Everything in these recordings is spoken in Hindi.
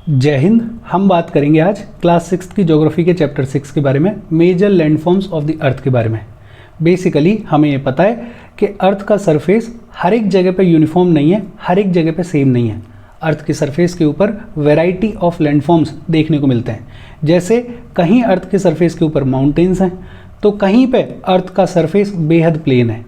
जय हिंद। हम बात करेंगे आज क्लास 6 की ज्योग्राफी के चैप्टर 6 के बारे में, major landforms of the earth के बारे में। बेसिकली हमें ये पता है कि अर्थ का सरफेस हर एक जगह पे यूनिफॉर्म नहीं है, हर एक जगह पे सेम नहीं है। अर्थ के सरफेस के ऊपर वैरायटी ऑफ लैंडफॉर्म्स देखने को मिलते हैं। जैसे कहीं अर्थ के सरफेस के ऊपर माउंटेन्स हैं, तो कहीं पे अर्थ का सरफेस बेहद प्लेन है।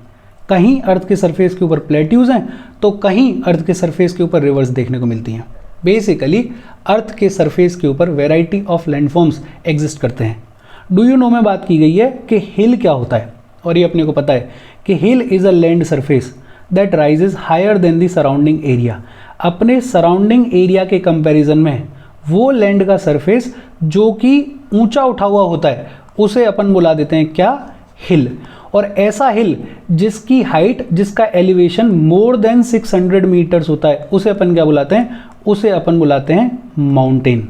कहीं अर्थ के सरफेस के ऊपर प्लेट्यूज हैं, तो कहीं अर्थ के सरफेस के ऊपर रिवर्स देखने को मिलती हैं। बेसिकली अर्थ के सरफेस के ऊपर वैरायटी ऑफ लैंडफॉर्म्स एग्जिस्ट करते हैं। डू यू नो में बात की गई है कि हिल क्या होता है, और ये अपने को पता है कि hill is a land surface that rises higher than the surrounding area. अपने सराउंडिंग एरिया के कंपैरिजन में वो लैंड का सरफेस जो कि ऊंचा उठा हुआ होता है उसे अपन बुला देते हैं क्या, हिल। और ऐसा हिल जिसकी हाइट, जिसका एलिवेशन मोर देन 600 मीटर्स होता है, उसे अपन क्या बुलाते हैं, उसे अपन बुलाते हैं mountain.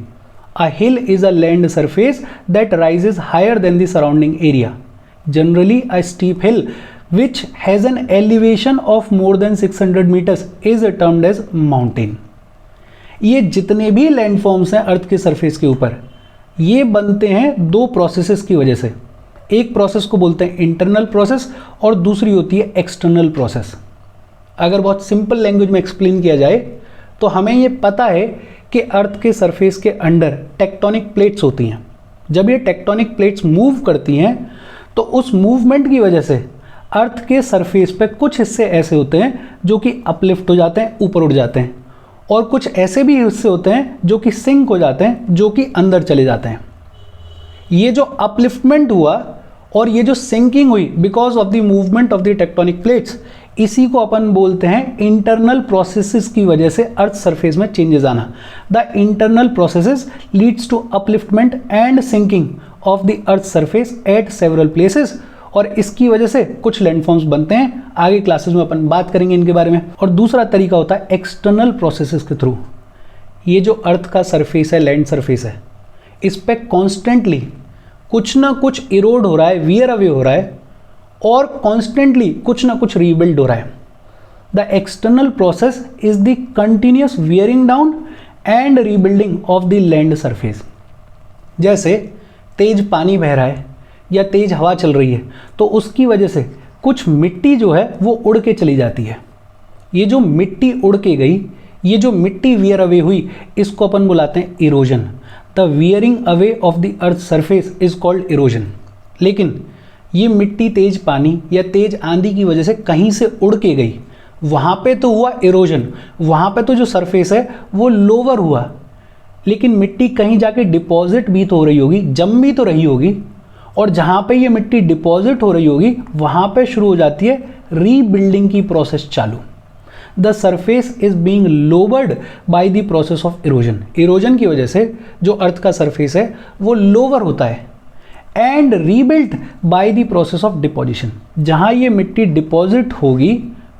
A hill is a land surface that rises higher than the surrounding area. Generally a steep hill which has an elevation of more than 600 meters is termed as mountain। ये जितने भी लैंडफॉर्म्स हैं अर्थ के सरफेस के ऊपर, ये बनते हैं दो प्रोसेसेस की वजह से। एक प्रोसेस को बोलते हैं इंटरनल प्रोसेस और दूसरी होती है एक्सटर्नल प्रोसेस। अगर बहुत सिंपल लैंग्वेज में एक्सप्लेन किया जाए तो हमें ये पता है कि अर्थ के सरफेस के अंडर टेक्टोनिक प्लेट्स होती हैं। जब ये टेक्टोनिक प्लेट्स मूव करती हैं तो उस मूवमेंट की वजह से अर्थ के सरफेस पे कुछ हिस्से ऐसे होते हैं जो कि अपलिफ्ट हो जाते हैं, ऊपर उठ जाते हैं, और कुछ ऐसे भी हिस्से होते हैं जो कि सिंक हो जाते हैं, जो कि अंदर चले जाते हैं। ये जो अपलिफ्टमेंट हुआ और ये जो सिंकिंग हुई because of the movement of the tectonic plates, इसी को अपन बोलते हैं इंटरनल प्रोसेसेस की वजह से अर्थ सरफेस में चेंजेस आना। The internal processes leads to upliftment and sinking of the earth surface at several places, और इसकी वजह से कुछ लैंडफॉर्म्स बनते हैं। आगे क्लासेस में अपन बात करेंगे इनके बारे में। और दूसरा तरीका होता है एक्सटर्नल प्रोसेसेस के थ्रू। ये जो अर्थ का सरफेस है, लैंड सरफेस है, इस पे कॉन्स्टेंटली कुछ ना कुछ इरोड हो रहा है, वियर अवे हो रहा है, और कॉन्स्टेंटली कुछ ना कुछ रीबिल्ड हो रहा है। The external process is the continuous wearing down and rebuilding of the land surface. जैसे तेज पानी बह रहा है या तेज हवा चल रही है, तो उसकी वजह से कुछ मिट्टी जो है वो उड़ के चली जाती है। ये जो मिट्टी उड़ के गई, ये जो मिट्टी वियर अवे हुई, इसको अपन बुलाते हैं erosion. The wearing away of the earth surface is called erosion. लेकिन ये मिट्टी तेज पानी या तेज आंधी की वजह से कहीं से उड़ के गई, वहाँ पे तो हुआ इरोजन, वहाँ पे तो जो सरफेस है वो लोअर हुआ, लेकिन मिट्टी कहीं जाके डिपॉजिट भी तो हो रही होगी, जम भी तो रही होगी, और जहाँ पे ये मिट्टी डिपॉजिट हो रही होगी वहाँ पे शुरू हो जाती है रीबिल्डिंग की प्रोसेस चालू। The surface is being lowered by the process of erosion. Erosion की वजह से जो अर्थ का सरफेस है वो लोअर होता है, and rebuilt by the process of deposition. जहाँ ये मिट्टी डिपॉजिट होगी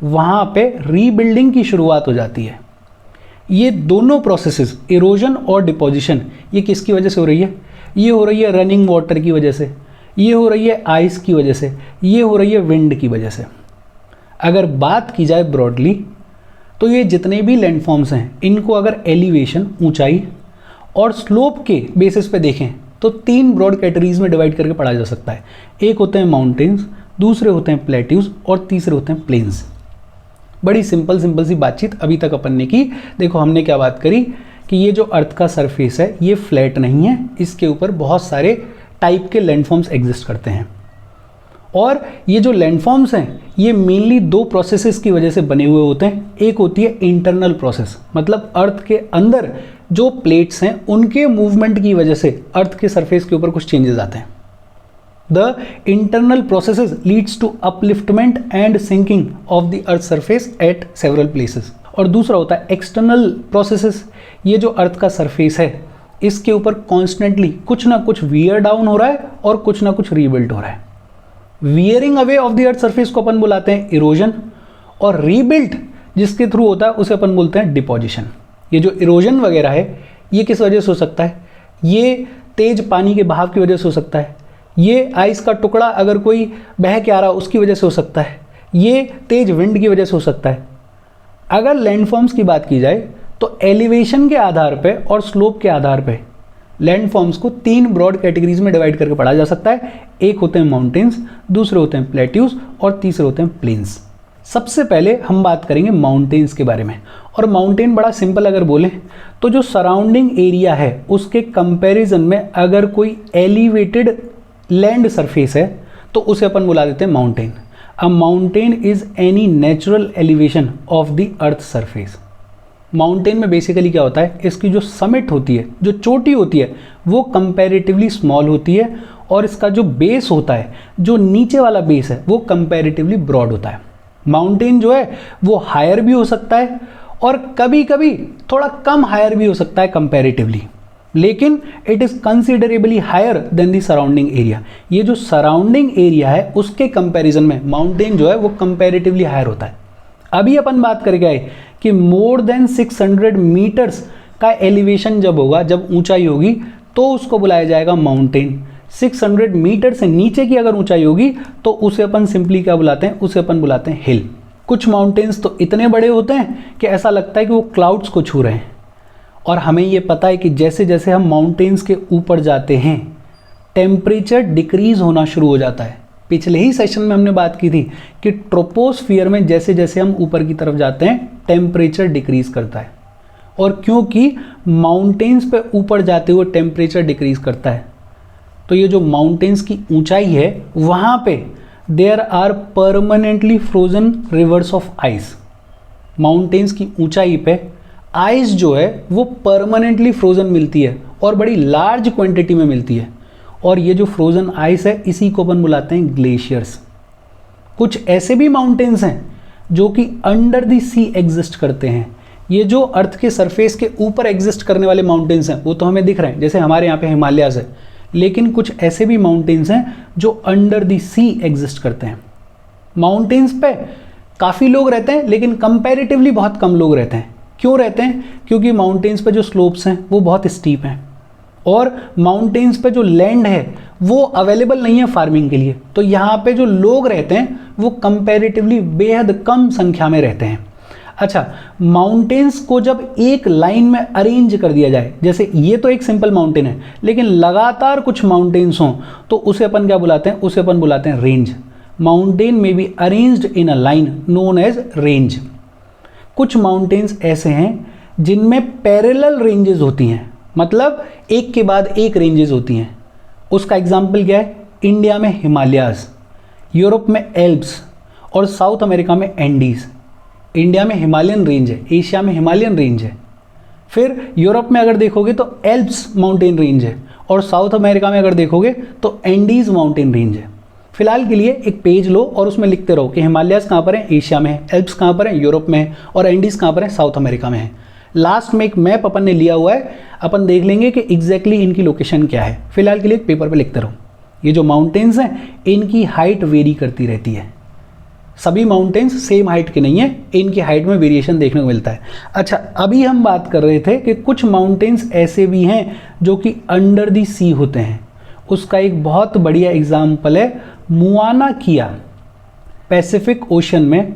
वहाँ पे रीबिल्डिंग की शुरुआत हो जाती है। ये दोनों प्रोसेसेस, इरोजन और डिपोजिशन, ये किसकी वजह से हो रही है? ये हो रही है रनिंग वाटर की वजह से, ये हो रही है आइस की वजह से, ये हो रही है विंड की वजह से। अगर बात की जाए ब्रॉडली तो ये जितने भी लैंडफॉर्म्स हैं, इनको अगर एलिवेशन, ऊंचाई और स्लोप के बेसिस पे देखें तो तीन ब्रॉड कैटेगरीज में डिवाइड करके पढ़ा जा सकता है। एक होते हैं माउंटेन्स, दूसरे होते हैं प्लेट्यूज, और तीसरे होते हैं प्लेन्स। बड़ी सिंपल सी बातचीत अभी तक अपन ने की। देखो हमने क्या बात करी कि ये जो अर्थ का सरफेस है ये फ्लैट नहीं है, इसके ऊपर बहुत सारे टाइप के लैंडफॉर्म्स एग्जिस्ट करते हैं, और ये जो लैंडफॉर्म्स हैं ये मेनली दो प्रोसेसेस की वजह से बने हुए होते हैं। एक होती है इंटरनल प्रोसेस, मतलब अर्थ के अंदर जो प्लेट्स हैं उनके मूवमेंट की वजह से अर्थ के सरफेस के ऊपर कुछ चेंजेस आते हैं। The internal processes leads to upliftment and sinking of the earth surface at several places. और दूसरा होता है एक्सटर्नल प्रोसेसेस। ये जो अर्थ का सरफेस है इसके ऊपर कॉन्स्टेंटली कुछ ना कुछ वियर डाउन हो रहा है और कुछ ना कुछ रीबिल्ड हो रहा है। Wearing away of the earth surface को अपन बुलाते हैं इरोजन, और रीबिल्ड जिसके थ्रू होता है उसे अपन बोलते हैं डिपोजिशन। ये जो इरोजन वगैरह है ये किस वजह से हो सकता है? ये तेज पानी के बहाव की वजह से हो सकता है, ये आइस का टुकड़ा अगर कोई बह के आ रहा उसकी वजह से हो सकता है, ये तेज विंड की वजह से हो सकता है। अगर लैंडफॉर्म्स की बात की जाए तो एलिवेशन के आधार पे और स्लोप के आधार पे लैंडफॉर्म्स को 3 ब्रॉड कैटेगरीज में डिवाइड करके पढ़ा जा सकता है। एक होते हैं माउंटेन्स, दूसरे होते हैं प्लेट्यूज और तीसरे होते हैं प्लेन्स। सबसे पहले हम बात करेंगे माउंटेन्स के बारे में। और माउंटेन बड़ा सिंपल अगर बोलें तो जो सराउंडिंग एरिया है उसके कंपैरिजन में अगर कोई एलिवेटेड लैंड सरफेस है तो उसे अपन बुला देते हैं mountain. A mountain is any natural elevation of the earth surface. Mountain में बेसिकली क्या होता है, इसकी जो समिट होती है, जो चोटी होती है, वो कंपैरेटिवली स्मॉल होती है और इसका जो बेस होता है, जो नीचे वाला बेस है, वो कंपैरेटिवली ब्रॉड होता है। माउंटेन जो है वो हायर भी हो सकता है और कभी कभी थोड़ा कम हायर भी हो सकता है कंपैरेटिवली, लेकिन it is considerably higher than the surrounding area. ये जो सराउंडिंग एरिया है उसके कंपैरिजन में माउंटेन जो है वो कंपैरेटिवली हायर होता है। अभी अपन बात कर गए कि मोर देन 600 मीटर्स का एलिवेशन जब होगा, जब ऊंचाई होगी, तो उसको बुलाया जाएगा माउंटेन। 600 मीटर से नीचे की अगर ऊंचाई होगी तो उसे अपन सिंपली क्या बुलाते हैं, उसे अपन बुलाते हैं हिल। कुछ माउंटेन्स तो इतने बड़े होते हैं कि ऐसा लगता है कि वो क्लाउड्स को छू रहे हैं। और हमें ये पता है कि जैसे जैसे हम माउंटेन्स के ऊपर जाते हैं टेम्परेचर डिक्रीज होना शुरू हो जाता है। पिछले ही सेशन में हमने बात की थी कि ट्रोपोस्फियर में जैसे जैसे हम ऊपर की तरफ जाते हैं टेम्परेचर डिक्रीज करता है। और क्योंकि माउंटेन्स पे ऊपर जाते हुए टेम्परेचर डिक्रीज करता है, तो ये जो माउंटेन्स की ऊंचाई है वहाँ पे there are permanently frozen rivers of ice. Mountains की ऊंचाई पे आइस जो है वो परमानेंटली फ्रोजन मिलती है और बड़ी लार्ज क्वांटिटी में मिलती है। और ये जो फ्रोजन आइस है इसी को अपन बुलाते हैं ग्लेशियर्स। कुछ ऐसे भी माउंटेन्स हैं जो कि अंडर द सी एग्जिस्ट करते हैं। ये जो अर्थ के सरफेस के ऊपर एग्जिस्ट करने वाले माउंटेन्स हैं वो तो हमें दिख रहे हैं, जैसे हमारे यहाँ पे हिमालयाज है, लेकिन कुछ ऐसे भी माउंटेन्स हैं जो अंडर द सी एग्जिस्ट करते हैं। माउंटेन्स पे काफ़ी लोग रहते हैं लेकिन कंपैरेटिवली बहुत कम लोग रहते हैं। क्यों रहते हैं? क्योंकि माउंटेन्स पे जो स्लोप्स हैं वो बहुत स्टीप हैं और माउंटेन्स पे जो लैंड है वो अवेलेबल नहीं है फार्मिंग के लिए। तो यहाँ पे जो लोग रहते हैं वो कंपैरेटिवली बेहद कम संख्या में रहते हैं। अच्छा, माउंटेन्स को जब एक लाइन में अरेंज कर दिया जाए, जैसे ये तो एक सिंपल माउंटेन है, लेकिन लगातार कुछ माउंटेन्स हों तो उसे अपन क्या बुलाते हैं? उसे अपन बुलाते हैं रेंज। माउंटेन में be arranged in a line known as range. कुछ माउंटेन्स ऐसे हैं जिनमें पैरेलल रेंजेस होती हैं, मतलब एक के बाद एक रेंजेस होती हैं। उसका एग्जाम्पल क्या है? इंडिया में हिमालयाज, यूरोप में एल्प्स और साउथ अमेरिका में एंडीज। इंडिया में हिमालयन रेंज है, एशिया में हिमालयन रेंज है। फिर यूरोप में अगर देखोगे तो एल्प्स माउंटेन रेंज है और साउथ अमेरिका में अगर देखोगे तो एंडीज माउंटेन रेंज है। फिलहाल के लिए एक पेज लो और उसमें लिखते रहो कि हिमालयाज कहाँ पर है? एशिया में है। एल्प्स कहाँ पर है? यूरोप में है। और एंडीज कहाँ पर है? साउथ अमेरिका में है। लास्ट में एक मैप अपन ने लिया हुआ है, अपन देख लेंगे कि एग्जैक्टली इनकी लोकेशन क्या है। फिलहाल के लिए एक पेपर पे लिखते रहो। ये जो माउंटेन्स हैं इनकी हाइट वेरी करती रहती है। सभी माउंटेन्स सेम हाइट के नहीं है, इनकी हाइट में वेरिएशन देखने को मिलता है। अच्छा, अभी हम बात कर रहे थे कि कुछ माउंटेन्स ऐसे भी हैं जो कि अंडर दी सी होते हैं। उसका एक बहुत बढ़िया एग्जाम्पल है मुआना किया। पैसिफिक ओशन में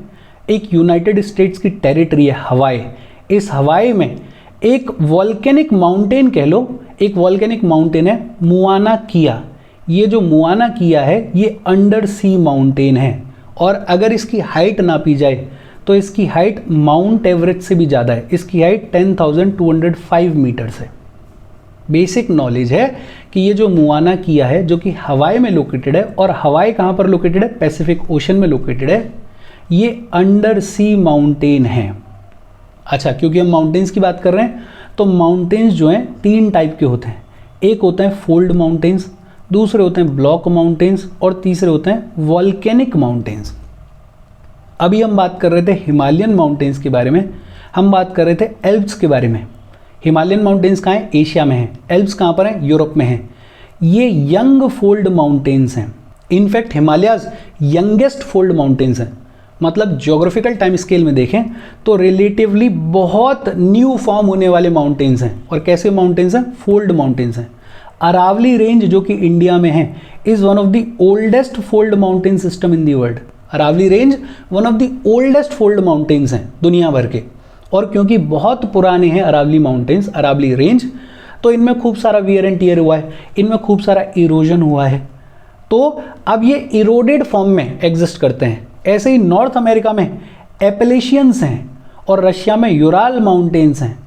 एक यूनाइटेड स्टेट्स की टेरिटरी है हवाई। इस हवाई में एक वॉल्केनिक माउंटेन कह लो, एक वॉल्केनिक माउंटेन है मुआना किया। ये जो मुआना किया है ये अंडर सी माउंटेन है और अगर इसकी हाइट नापी जाए तो इसकी हाइट माउंट एवरेस्ट से भी ज़्यादा है। इसकी हाइट 10,205 मीटर्स है। बेसिक नॉलेज है कि ये जो मुआना किया है जो कि हवाई में लोकेटेड है, और हवाई कहाँ पर लोकेटेड है? पैसिफिक ओशन में लोकेटेड है। ये अंडर सी माउंटेन है। अच्छा, क्योंकि हम माउंटेन्स की बात कर रहे हैं तो माउंटेन्स जो हैं 3 टाइप के होते हैं। एक होते हैं फोल्ड माउंटेन्स, दूसरे होते हैं ब्लॉक माउंटेन्स और तीसरे होते हैं वॉल्केनिक माउंटेन्स। अभी हम बात कर रहे थे हिमालयन माउंटेन्स के बारे में, हम बात कर रहे थे एल्प्स के बारे में। हिमालयन माउंटेन्स कहाँ हैं? एशिया में हैं। एल्प्स कहाँ पर हैं? यूरोप में हैं। ये यंग फोल्ड माउंटेन्स हैं। In fact Himalayas youngest fold mountains हैं। मतलब ज्योग्राफिकल टाइम स्केल में देखें तो रिलेटिवली बहुत न्यू फॉर्म होने वाले माउंटेन्स हैं। और कैसे माउंटेन्स हैं? फोल्ड माउंटेन्स हैं। अरावली रेंज जो कि इंडिया में है is one of the oldest fold mountain system in the world. Aravalli range one of the oldest fold mountains हैं दुनिया भर के। और क्योंकि बहुत पुराने हैं अरावली माउंटेन्स, अरावली रेंज, तो इनमें खूब सारा वियर एंड टियर हुआ है, इनमें खूब सारा इरोजन हुआ है, तो अब ये इरोडेड फॉर्म में एग्जिस्ट करते हैं। ऐसे ही नॉर्थ अमेरिका में एपेलेशियंस हैं और रशिया में यूराल माउंटेन्स हैं,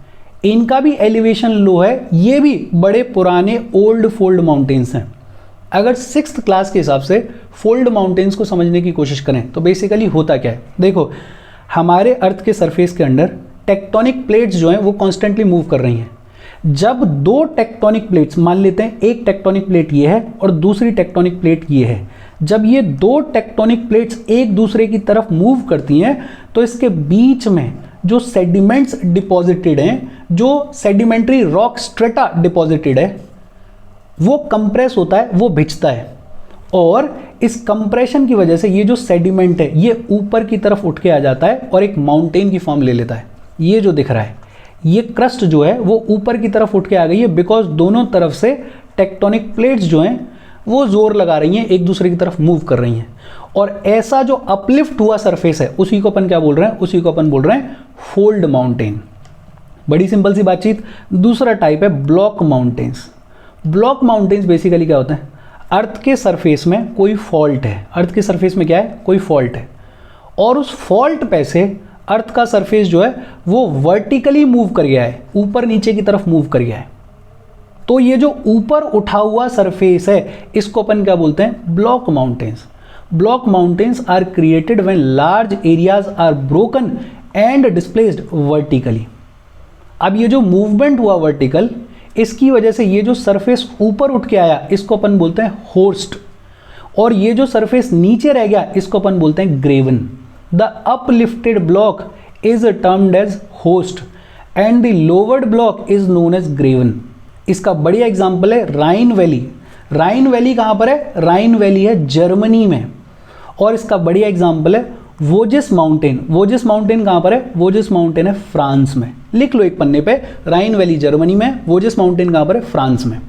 इनका भी एलिवेशन लो है, ये भी बड़े पुराने ओल्ड फोल्ड माउंटेन्स हैं। अगर 6th क्लास के हिसाब से फोल्ड माउंटेन्स को समझने की कोशिश करें तो बेसिकली होता क्या है, देखो हमारे अर्थ के सरफेस के अंदर टेक्टोनिक प्लेट्स जो हैं वो कॉन्स्टेंटली मूव कर रही हैं। जब दो टेक्टोनिक प्लेट्स, मान लेते हैं एक टेक्टोनिक प्लेट ये है और दूसरी टेक्टोनिक प्लेट ये है, जब ये दो टेक्टोनिक प्लेट्स एक दूसरे की तरफ मूव करती हैं तो इसके बीच में जो सेडिमेंट्स डिपॉजिटेड हैं, जो सेडिमेंट्री रॉक स्ट्रेटा डिपॉजिटेड है, वो कंप्रेस होता है, वो भिजता है, और इस कंप्रेशन की वजह से ये जो सेडिमेंट है ये ऊपर की तरफ उठ के आ जाता है और एक माउंटेन की फॉर्म ले लेता है। ये जो दिख रहा है, ये क्रस्ट जो है वो ऊपर की तरफ उठ के आ गई है, बिकॉज दोनों तरफ से टेक्टोनिक प्लेट्स जो हैं वो जोर लगा रही हैं, एक दूसरे की तरफ मूव कर रही हैं, और ऐसा जो अपलिफ्ट हुआ सरफेस है उसी को अपन क्या बोल रहे हैं, उसी को अपन बोल रहे हैं फोल्ड माउंटेन। बड़ी सिंपल सी बातचीत। दूसरा टाइप है block mountains. Block mountains basically क्या होते हैं, अर्थ के सरफेस में कोई फॉल्ट है, अर्थ के सरफेस में क्या है, कोई फॉल्ट है, और उस फॉल्ट पे से अर्थ का सरफेस जो है वो वर्टिकली मूव कर गया है, ऊपर नीचे की तरफ मूव कर गया है, तो ये जो ऊपर उठा हुआ सरफेस है इसको अपन क्या बोलते हैं, block mountains. Block mountains are created when large areas are broken and displaced vertically. अब ये जो मूवमेंट हुआ वर्टिकल, इसकी वजह से ये जो सरफेस ऊपर उठ के आया इसको अपन बोलते हैं होस्ट, और ये जो सरफेस नीचे रह गया इसको अपन बोलते हैं graben. The uplifted block is termed as horst and the lowered block is known as graben. इसका बढ़िया एग्जांपल है राइन वैली। राइन वैली कहाँ पर है, राइन वैली है जर्मनी में, और इसका बढ़िया एग्जांपल है वोजिस माउंटेन। वोजिस माउंटेन कहाँ पर है, वोजिस माउंटेन है फ्रांस में। लिख लो एक पन्ने पे, राइन वैली जर्मनी में, वोजिस माउंटेन कहाँ पर है, फ्रांस में।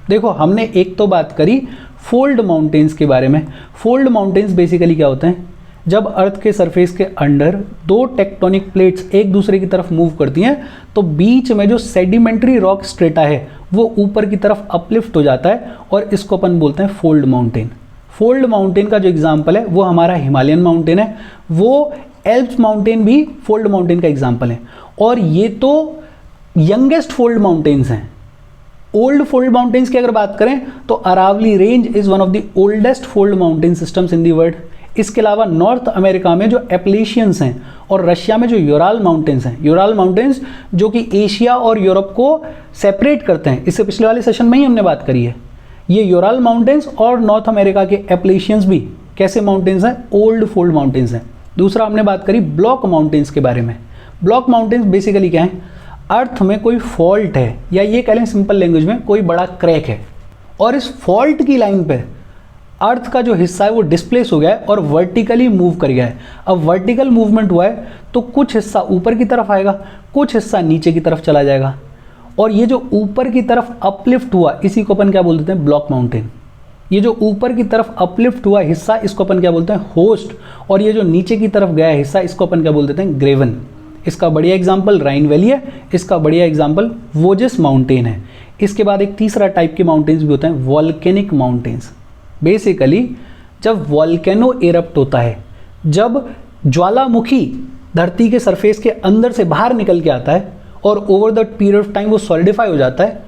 देखो हमने एक तो बात करी फोल्ड माउंटेन्स के बारे में। फोल्ड माउंटेन्स बेसिकली क्या होते हैं, जब अर्थ के सरफेस के अंडर दो टेक्टोनिक प्लेट्स एक दूसरे की तरफ मूव करती हैं तो बीच में जो सेडिमेंट्री रॉक स्ट्रेटा है वो ऊपर की तरफ अपलिफ्ट हो जाता है, और इसको अपन बोलते हैं फोल्ड माउंटेन। फोल्ड माउंटेन का जो एग्जाम्पल है वो हमारा हिमालयन माउंटेन है, वो एल्प्स माउंटेन भी फोल्ड माउंटेन का एग्जाम्पल है, और ये तो यंगेस्ट फोल्ड माउंटेन्स हैं। ओल्ड फोल्ड माउंटेन्स की अगर बात करें तो Aravalli range is one of the oldest fold mountain systems in the world. इसके अलावा नॉर्थ अमेरिका में जो एपेलेशियंस हैं और रशिया में जो यूराल माउंटेन्स हैं, यूराल माउंटेन्स जो कि एशिया और यूरोप को सेपरेट करते हैं, इससे पिछले वाले सेशन में ही हमने बात करी है। ये यूराल माउंटेन्स और नॉर्थ अमेरिका के एपेलेशियंस भी कैसे माउंटेन्स हैं, ओल्ड फोल्ड माउंटेन्स हैं। दूसरा हमने बात करी ब्लॉक माउंटेन्स के बारे में। ब्लॉक माउंटेन्स बेसिकली क्या है, अर्थ में कोई फॉल्ट है, या ये कह लें सिंपल लैंग्वेज में कोई बड़ा क्रैक है, और इस फॉल्ट की लाइन पे अर्थ का जो हिस्सा है वो डिस्प्लेस हो गया है और वर्टिकली मूव कर गया है। अब वर्टिकल मूवमेंट हुआ है तो कुछ हिस्सा ऊपर की तरफ आएगा, कुछ हिस्सा नीचे की तरफ चला जाएगा, और ये जो ऊपर की तरफ अपलिफ्ट हुआ इसी को अपन क्या बोल देते हैं, ब्लॉक माउंटेन। ये जो ऊपर की तरफ अपलिफ्ट हुआ हिस्सा इसको अपन क्या बोलते हैं, होस्ट, और ये जो नीचे की तरफ गया हिस्सा इसको अपन क्या बोल देते हैं, ग्रेवन। इसका बढ़िया एग्जाम्पल राइन वैली है, इसका बढ़िया एग्जाम्पल वोजिस माउंटेन है। इसके बाद एक तीसरा टाइप के माउंटेन्स भी होते हैं, वॉल्केनिक माउंटेन्स। बेसिकली जब वॉल्केनो इरप्ट होता है, जब ज्वालामुखी धरती के सरफेस के अंदर से बाहर निकल के आता है और over the period of time वो सॉलिडिफाई हो जाता है,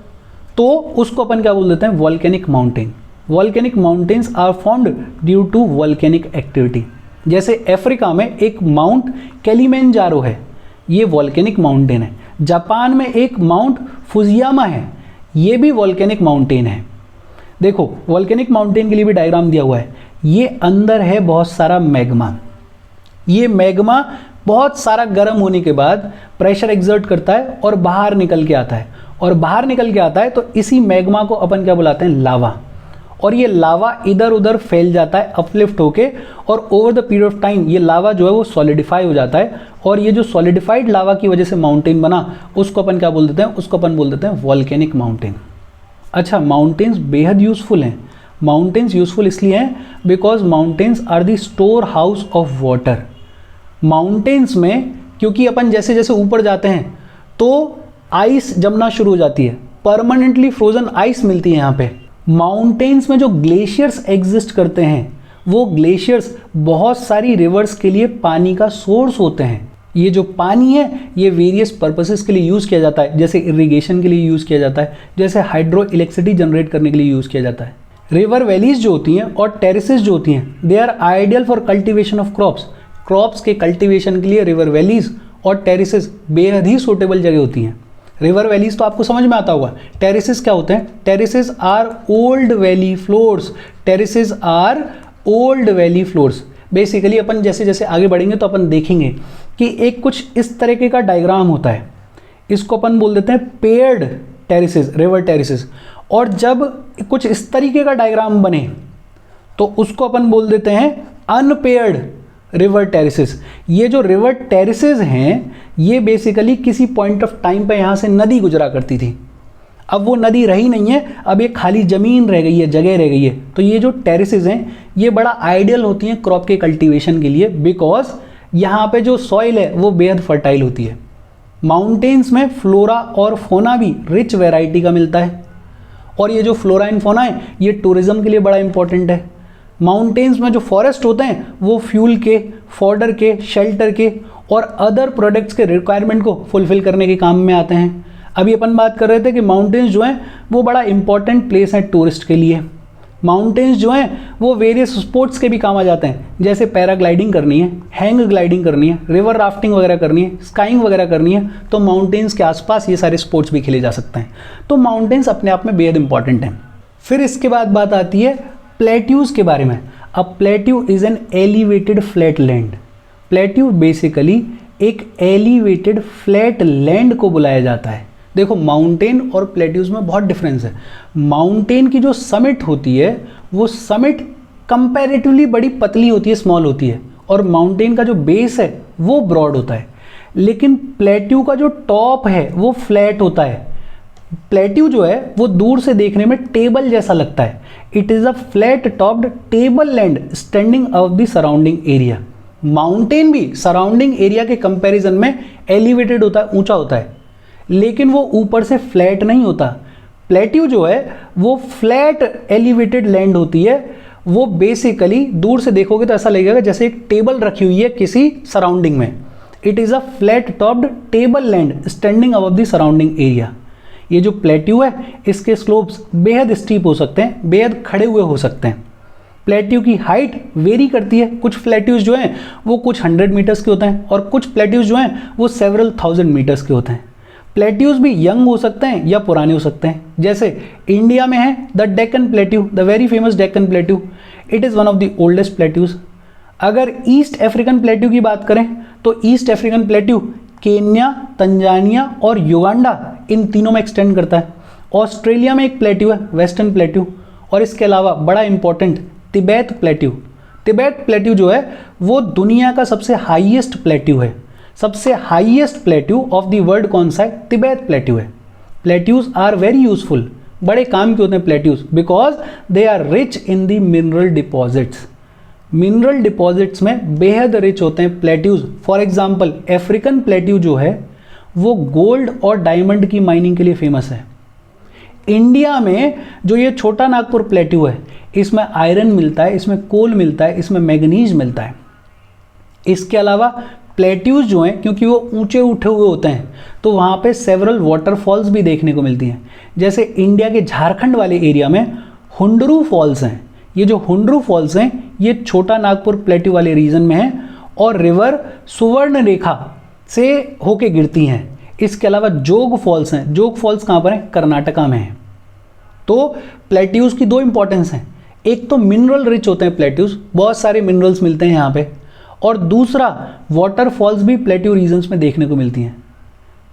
तो उसको अपन क्या बोल देते हैं, volcanic mountain. Volcanic mountains are formed due to volcanic activity. जैसे अफ्रीका में एक माउंट किलिमंजारो है, ये वॉल्केनिक माउंटेन है। जापान में एक माउंट फुजियामा है, ये भी वॉल्केनिक माउंटेन है। देखो वॉल्केनिक माउंटेन के लिए भी डायग्राम दिया हुआ है। ये अंदर है बहुत सारा मैग्मा, ये मैग्मा बहुत सारा गर्म होने के बाद प्रेशर एक्सर्ट करता है और बाहर निकल के आता है, और बाहर निकल के आता है तो इसी मैग्मा को अपन क्या बुलाते हैं, लावा। और ये लावा इधर उधर फैल जाता है अपलिफ्ट होके, और over the period of time ये लावा जो है वो सॉलिडिफाई हो जाता है, और ये जो सॉलिडिफाइड लावा की वजह से माउंटेन बना उसको अपन क्या बोल देते हैं, उसको अपन बोल देते हैं वॉल्केनिक माउंटेन। अच्छा, माउंटेन्स बेहद यूजफुल हैं। माउंटेन्स यूजफुल इसलिए हैं because mountains are the storehouse of water. Mountains में क्योंकि अपन जैसे जैसे ऊपर जाते हैं तो आइस जमना शुरू हो जाती है, परमानेंटली फ्रोजन आइस मिलती है यहाँ पे। माउंटेन्स में जो ग्लेशियर्स एग्जिस्ट करते हैं वो ग्लेशियर्स बहुत सारी रिवर्स के लिए पानी का सोर्स होते हैं। ये जो पानी है ये वेरियस पर्पसेस के लिए यूज़ किया जाता है, जैसे इरिगेशन के लिए यूज़ किया जाता है, जैसे हाइड्रो इलेक्ट्रिसिटी जनरेट करने के लिए यूज़ किया जाता है। रिवर वैलीज जो होती हैं और टेरेसेस जो होती हैं they are ideal for cultivation of crops. Crops के कल्टीवेशन के लिए रिवर वैलीज और टेरेसेस बेहद ही सूटेबल जगह होती हैं। रिवर वैलीज तो आपको समझ में आता होगा। टेरेसेस क्या होते हैं? Terraces are old valley floors. Terraces are old valley floors. Basically अपन जैसे जैसे आगे बढ़ेंगे तो अपन देखेंगे कि एक कुछ इस तरीके का डायग्राम होता है, इसको अपन बोल देते हैं पेयर्ड टेरेसेस, रिवर टेरेसेस। और जब कुछ इस तरीके का डायग्राम बने तो उसको अपन बोल देते हैं अनपेयर्ड रिवर टेरेसेस। ये जो रिवर टेरेसेस हैं ये बेसिकली किसी पॉइंट ऑफ टाइम पे यहाँ से नदी गुजरा करती थी, अब वो नदी रही नहीं है, अब ये खाली ज़मीन रह गई है, जगह रह गई है। तो ये जो टेरेसेस हैं ये बड़ा आइडियल होती हैं क्रॉप के कल्टीवेशन के लिए, बिकॉज यहाँ पे जो सॉइल है वो बेहद फर्टाइल होती है। माउंटेन्स में फ्लोरा और फोना भी रिच वैरायटी का मिलता है, और ये जो फ्लोरा एंड फोना है ये टूरिज्म के लिए बड़ा इंपॉर्टेंट है। माउंटेन्स में जो फॉरेस्ट होते हैं वो फ्यूल के, फॉडर के, शेल्टर के और अदर प्रोडक्ट्स के रिक्वायरमेंट को फुलफिल करने के काम में आते हैं। अभी अपन बात कर रहे थे कि माउंटेन्स जो हैं वो बड़ा इंपॉर्टेंट प्लेस है टूरिस्ट के लिए। माउंटेन्स जो हैं वो वेरियस स्पोर्ट्स के भी काम आ जाते हैं, जैसे पैराग्लाइडिंग करनी है, हैंग ग्लाइडिंग करनी है, रिवर राफ्टिंग वगैरह करनी है, स्काइंग वगैरह करनी है, तो माउंटेन्स के आसपास ये सारे स्पोर्ट्स भी खेले जा सकते हैं। तो माउंटेन्स अपने आप में बेहद इंपॉर्टेंट हैं। फिर इसके बाद बात आती है प्लेट्यूज के बारे में। अब plateau is an elevated flat land. Plateau basically एक एलिवेटेड फ्लैट लैंड को बुलाया जाता है। देखो माउंटेन और प्लेट्यूज में बहुत डिफरेंस है। माउंटेन की जो समिट होती है वो समिट कंपैरेटिवली बड़ी पतली होती है, स्मॉल होती है, और माउंटेन का जो बेस है वो ब्रॉड होता है। लेकिन प्लेट्यू का जो टॉप है वो फ्लैट होता है। प्लेट्यू जो है वो दूर से देखने में टेबल जैसा लगता है। It is a flat topped table land standing above the surrounding area. Mountain भी सराउंडिंग एरिया के कंपैरिजन में एलिवेटेड होता है, ऊंचा होता है, लेकिन वो ऊपर से फ्लैट नहीं होता। प्लेट्यू जो है वो फ्लैट एलिवेटेड लैंड होती है। वो बेसिकली दूर से देखोगे तो ऐसा लगेगा जैसे एक टेबल रखी हुई है किसी सराउंडिंग में। It is a flat topped table land standing above the surrounding area. ये जो प्लेट्यू है इसके स्लोप्स बेहद स्टीप हो सकते हैं, बेहद खड़े हुए हो सकते हैं। प्लेट्यू की हाइट वेरी करती है। कुछ प्लेट्यूज जो हैं वो कुछ 100 मीटर्स के होते हैं और कुछ प्लेट्यूज जो हैं वो सेवरल थाउजेंड मीटर्स के होते हैं। प्लेट्यूज भी यंग हो सकते हैं या पुराने हो सकते हैं। जैसे इंडिया में है the Deccan plateau, the very famous Deccan plateau. It is one of the oldest plateaus. अगर ईस्ट अफ्रीकन प्लेट्यू की बात करें तो east African plateau Kenya, Tanzania और युगांडा इन तीनों में एक्सटेंड करता है। ऑस्ट्रेलिया में एक प्लेट्यू है वेस्टर्न प्लेट्यू, और इसके अलावा बड़ा important Tibet plateau. Tibet plateau जो है वो दुनिया का सबसे हाईएस्ट प्लेट्यू है। सबसे highest plateau of the world कौन सा है? तिब्बत प्लेट्यू है। प्लेट्यूज आर वेरी यूजफुल, बड़े काम के होते हैं plateaus, because they are rich in the mineral deposits. Mineral deposits में बेहद रिच होते हैं plateaus. For example African plateau जो है वो गोल्ड और डायमंड की माइनिंग के लिए फेमस है। इंडिया में जो ये छोटा नागपुर प्लेट्यू है इसमें आयरन मिलता है, इसमें कोल मिलता है, इसमें मैग्नीज मिलता है। इसके अलावा प्लेट्यूज जो हैं क्योंकि वो ऊंचे उठे हुए होते हैं तो वहाँ पे सेवरल वाटरफॉल्स भी देखने को मिलती हैं। जैसे इंडिया के झारखंड वाले एरिया में हुंडरू फॉल्स हैं। ये जो हुंडरू फॉल्स हैं ये छोटा नागपुर प्लेट्यू वाले रीजन में हैं और रिवर सुवर्ण रेखा से होके गिरती हैं। इसके अलावा जोग फॉल्स हैं। जोग फॉल्स कहाँ पर हैं? कर्नाटका में हैं। तो प्लेट्यूज की दो इंपॉर्टेंस हैं, एक तो मिनरल रिच होते हैं प्लेट्यूज, बहुत सारे मिनरल्स मिलते हैं यहाँ पे, और दूसरा वाटरफॉल्स भी प्लेट्यू रीजन्स में देखने को मिलती हैं।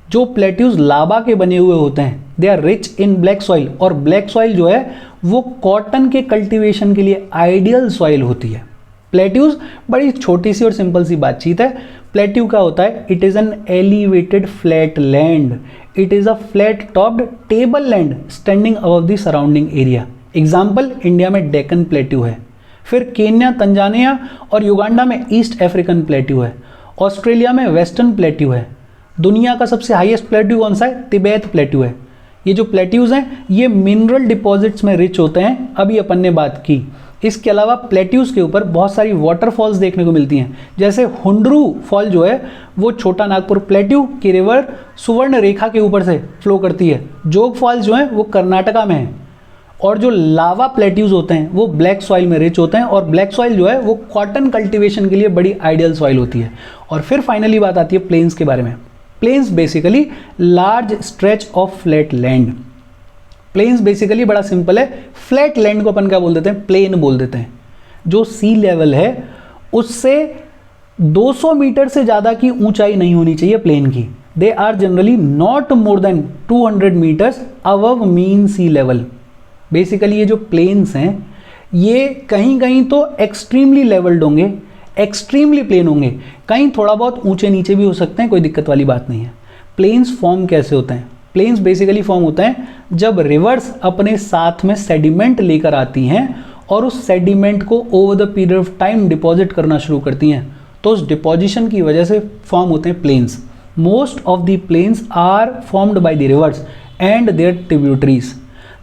जो प्लेट्यूज लावा के बने हुए होते हैं they are rich in black soil, और ब्लैक सॉइल जो है वो कॉटन के कल्टीवेशन के लिए आइडियल सॉइल होती है। प्लेट्यूज बड़ी छोटी सी और सिंपल सी बातचीत है। प्लेट्यू क्या होता है? It is an elevated flat land. It is a flat topped table land standing above the surrounding area. Example India में डेक्कन प्लेट्यू है, फिर केन्या, तंजानिया और युगांडा में ईस्ट अफ्रीकन प्लेट्यू है, ऑस्ट्रेलिया में वेस्टर्न प्लेट्यू है। दुनिया का सबसे हाईएस्ट प्लेट्यू कौन सा है? तिब्बत प्लेट्यू है। ये जो प्लेट्यूज हैं ये मिनरल डिपॉजिट्स में रिच होते हैं, अभी अपन ने बात की। इसके अलावा प्लेट्यूज के ऊपर बहुत सारी वाटरफॉल्स देखने को मिलती हैं, जैसे हुंडरू फॉल जो है वो छोटा नागपुर प्लेट्यू की रिवर सुवर्ण रेखा के ऊपर से फ्लो करती है। जोग फॉल्स जो है वो कर्नाटका में है। और जो लावा प्लेट्यूज होते हैं वो ब्लैक सॉइल में रिच होते हैं, और ब्लैक सॉइल जो है वो कॉटन कल्टीवेशन के लिए बड़ी आइडियल सॉइल होती है। और फिर फाइनली बात आती है प्लेन्स के बारे में। Plains basically large stretch of flat land. Plains basically बड़ा सिंपल है, फ्लैट लैंड को अपन क्या बोल देते हैं? प्लेन बोल देते हैं। जो सी लेवल है उससे 200 मीटर से ज़्यादा की ऊंचाई नहीं होनी चाहिए प्लेन की। They are generally not more than 200 metres above mean sea level. Basically ये जो प्लेन्स हैं ये कहीं कहीं तो एक्सट्रीमली लेवल्ड होंगे, एक्सट्रीमली प्लेन होंगे, कहीं थोड़ा बहुत ऊंचे नीचे भी हो सकते हैं, कोई दिक्कत वाली बात नहीं है। प्लेन्स फॉर्म कैसे होते हैं? प्लेन्स बेसिकली फॉर्म होता है जब रिवर्स अपने साथ में सेडिमेंट लेकर आती हैं और उस सेडिमेंट को over the period of time deposit करना शुरू करती हैं, तो उस डिपॉजिशन की वजह से फॉर्म होते हैं plains. Most of the plains are formed by the rivers and their tributaries.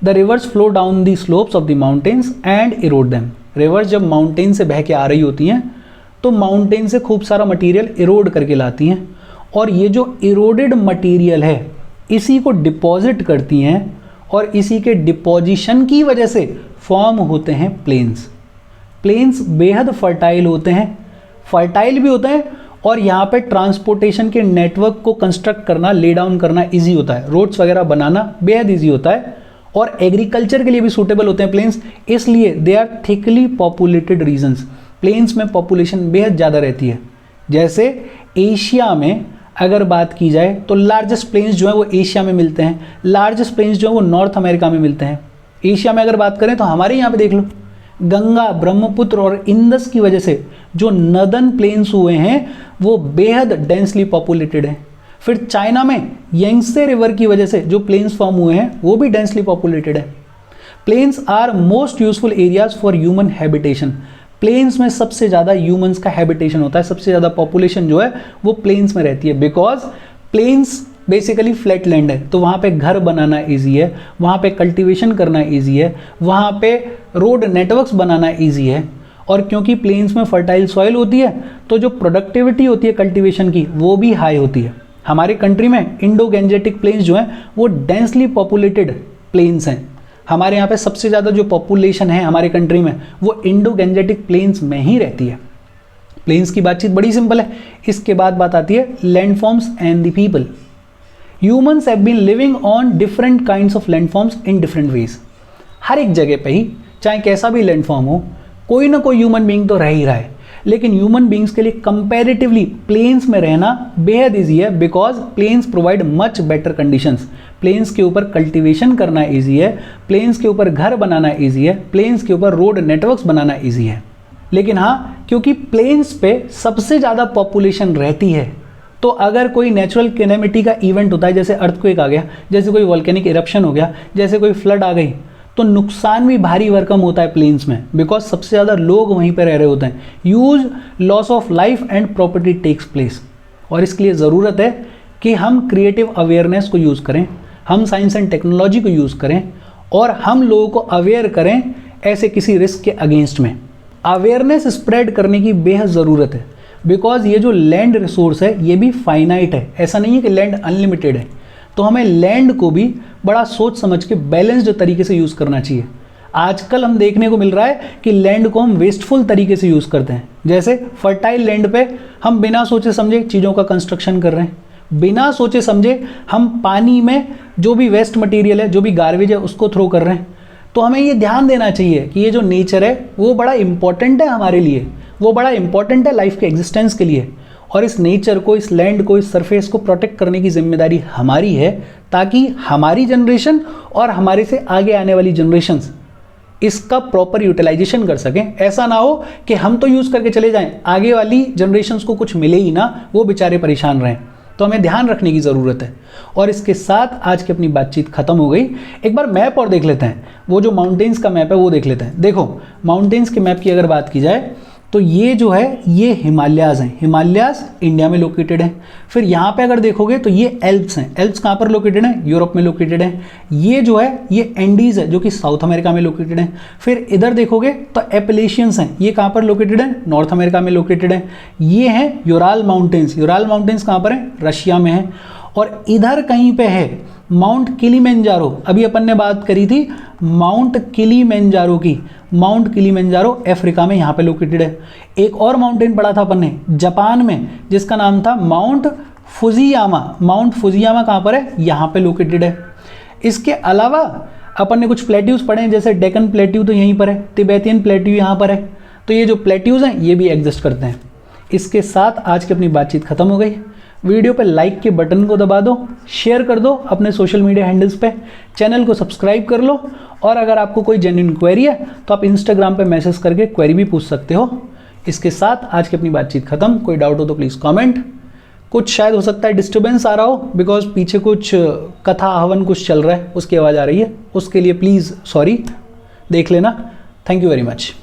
The rivers flow down the slopes of the mountains and erode them. Rivers जब माउंटेन से बह के आ रही होती हैं तो माउंटेन से खूब सारा मटेरियल इरोड करके लाती हैं, और ये जो इरोडेड मटेरियल है इसी को डिपॉजिट करती हैं, और इसी के डिपोजिशन की वजह से फॉर्म होते हैं प्लेन्स। प्लेन्स बेहद फर्टाइल होते हैं, फर्टाइल भी होते हैं, और यहाँ पे ट्रांसपोर्टेशन के नेटवर्क को कंस्ट्रक्ट करना, ले डाउन करना ईजी होता है। रोड्स वगैरह बनाना बेहद ईजी होता है, और एग्रीकल्चर के लिए भी सूटेबल होते हैं प्लेन्स, इसलिए they are thickly populated regions. Plains में पॉपुलेशन बेहद ज़्यादा रहती है। जैसे एशिया में अगर बात की जाए तो लार्जेस्ट प्लेन्स जो है वो एशिया में मिलते हैं, लार्जेस्ट प्लेन्स जो है वो नॉर्थ अमेरिका में मिलते हैं। एशिया में अगर बात करें तो हमारे यहाँ पे देख लो, गंगा, ब्रह्मपुत्र और इंदस की वजह से जो नदर्न प्लेन्स हुए हैं वो बेहद डेंसली पॉपुलेटेड हैं। फिर चाइना में यंगसे रिवर की वजह से जो प्लेन्स फॉर्म हुए हैं वो भी डेंसली पॉपुलेटेड है। Plains are most useful areas for human habitation. Plains में सबसे ज़्यादा ह्यूमंस का हैबिटेशन होता है, सबसे ज़्यादा पॉपुलेशन जो है वो प्लेन्स में रहती है, because plains basically flat land है, तो वहाँ पे घर बनाना ईजी है, वहाँ पे कल्टीवेशन करना ईजी है, वहाँ पे रोड नेटवर्क्स बनाना ईजी है। और क्योंकि प्लेन्स में फर्टाइल सॉइल होती है तो जो प्रोडक्टिविटी होती है कल्टीवेशन की वो भी हाई होती है। हमारे कंट्री में इंडो गैंजेटिक प्लेन्स जो हैं वो डेंसली पॉपुलेटेड प्लेन्स हैं। हमारे यहाँ पे सबसे ज़्यादा जो पॉपुलेशन है हमारे कंट्री में वो इंडो गैंजेटिक प्लेन्स में ही रहती है। प्लेन्स की बातचीत बड़ी सिंपल है। इसके बाद बात आती है landforms and the people. Humans have been living on different kinds of landforms in different ways. हर एक जगह पे ही चाहे कैसा भी लैंडफॉर्म हो, कोई ना कोई ह्यूमन बीइंग तो रह ही रहा है, लेकिन ह्यूमन बींग्स के लिए कंपैरेटिवली प्लेन्स में रहना बेहद ईजी है, because plains provide much better conditions. Plains के ऊपर कल्टीवेशन करना ईजी है, प्लेन्स के ऊपर घर बनाना ईजी है, प्लेन्स के ऊपर रोड नेटवर्क्स बनाना ईजी है। लेकिन हाँ, क्योंकि प्लेन्स पे सबसे ज़्यादा पॉपुलेशन रहती है, तो अगर कोई नेचुरल कैलेमिटी का इवेंट होता है, जैसे अर्थक्वेक आ गया, जैसे कोई वॉल्केनिक इरप्शन हो गया, जैसे कोई फ्लड आ गई, तो नुकसान भी भारी भरकम होता है प्लेन्स में, बिकॉज सबसे ज़्यादा लोग वहीं पर रह रहे होते हैं। Huge loss of life and property takes place. और इसके लिए ज़रूरत है कि हम क्रिएटिव अवेयरनेस को यूज़ करें, हम साइंस एंड टेक्नोलॉजी को यूज़ करें, और हम लोगों को अवेयर करें ऐसे किसी रिस्क के अगेंस्ट में। अवेयरनेस स्प्रेड करने की बेहद ज़रूरत है, बिकॉज ये जो लैंड रिसोर्स है ये भी फाइनाइट है, ऐसा नहीं है कि लैंड अनलिमिटेड है। तो हमें लैंड को भी बड़ा सोच समझ के बैलेंस्ड तरीके से यूज़ करना चाहिए। आजकल हम देखने को मिल रहा है कि लैंड को हम वेस्टफुल तरीके से यूज़ करते हैं। जैसे फर्टाइल लैंड पे हम बिना सोचे समझे चीज़ों का कंस्ट्रक्शन कर रहे हैं, बिना सोचे समझे हम पानी में जो भी वेस्ट मटेरियल है, जो भी गार्बेज है, उसको थ्रो कर रहे हैं। तो हमें ये ध्यान देना चाहिए कि ये जो नेचर है वो बड़ा इंपॉर्टेंट है हमारे लिए, वो बड़ा इंपॉर्टेंट है लाइफ के एग्जिस्टेंस के लिए, और इस नेचर को, इस लैंड को, इस सरफेस को प्रोटेक्ट करने की जिम्मेदारी हमारी है, ताकि हमारी जनरेशन और हमारे से आगे आने वाली जनरेशन्स इसका प्रॉपर यूटिलाइजेशन कर सकें। ऐसा ना हो कि हम तो यूज़ करके चले जाएं, आगे वाली जनरेशन्स को कुछ मिले ही ना, वो बेचारे परेशान रहें। तो हमें ध्यान रखने की ज़रूरत है। और इसके साथ आज की अपनी बातचीत खत्म हो गई। एक बार मैप और देख लेते हैं, वो जो माउंटेन्स का मैप है वो देख लेते हैं। देखो, माउंटेन्स के मैप की अगर बात की जाए तो ये जो है ये हिमालयाज़ हैं, हिमालयाज़ इंडिया में लोकेटेड हैं। फिर यहाँ पे अगर देखोगे तो ये एल्प्स हैं, एल्प्स कहाँ पर लोकेटेड हैं? यूरोप में लोकेटेड हैं। ये जो है ये एंडीज़ है जो कि साउथ अमेरिका में लोकेटेड हैं। फिर इधर देखोगे तो एपलेशियंस हैं, ये कहाँ पर लोकेटेड हैं? नॉर्थ अमेरिका में लोकेटेड हैं। ये हैं यूराल माउंटेन्स, यूराल माउंटेन्स कहाँ पर हैं? रशिया में हैं। और इधर कहीं पे है माउंट किलिमंजारो, अभी अपन ने बात करी थी माउंट किलिमंजारो की, माउंट किलिमंजारो अफ्रीका में यहाँ पे लोकेटेड है। एक और माउंटेन पढ़ा था अपन ने जापान में जिसका नाम था माउंट फुजियामा, माउंट फुजियामा कहाँ पर है? यहाँ पे लोकेटेड है। इसके अलावा अपन ने कुछ प्लेट्यूज पढ़े हैं, जैसे डेकन प्लेट्यू तो यहीं पर है, तिबेतियन प्लेट्यू यहाँ पर है। तो ये जो प्लेट्यूज हैं ये भी एग्जिस्ट करते हैं। इसके साथ आज की अपनी बातचीत खत्म हो गई। वीडियो पे लाइक के बटन को दबा दो, शेयर कर दो अपने सोशल मीडिया हैंडल्स पे, चैनल को सब्सक्राइब कर लो, और अगर आपको कोई जेन्युइन क्वेरी है तो आप इंस्टाग्राम पे मैसेज करके क्वेरी भी पूछ सकते हो। इसके साथ आज की अपनी बातचीत खत्म। कोई डाउट हो तो प्लीज़ कमेंट। कुछ शायद हो सकता है डिस्टर्बेंस आ रहा हो, बिकॉज पीछे कुछ कथा हवन कुछ चल रहा है, उसकी आवाज़ आ रही है, उसके लिए प्लीज़ सॉरी, देख लेना। Thank you very much.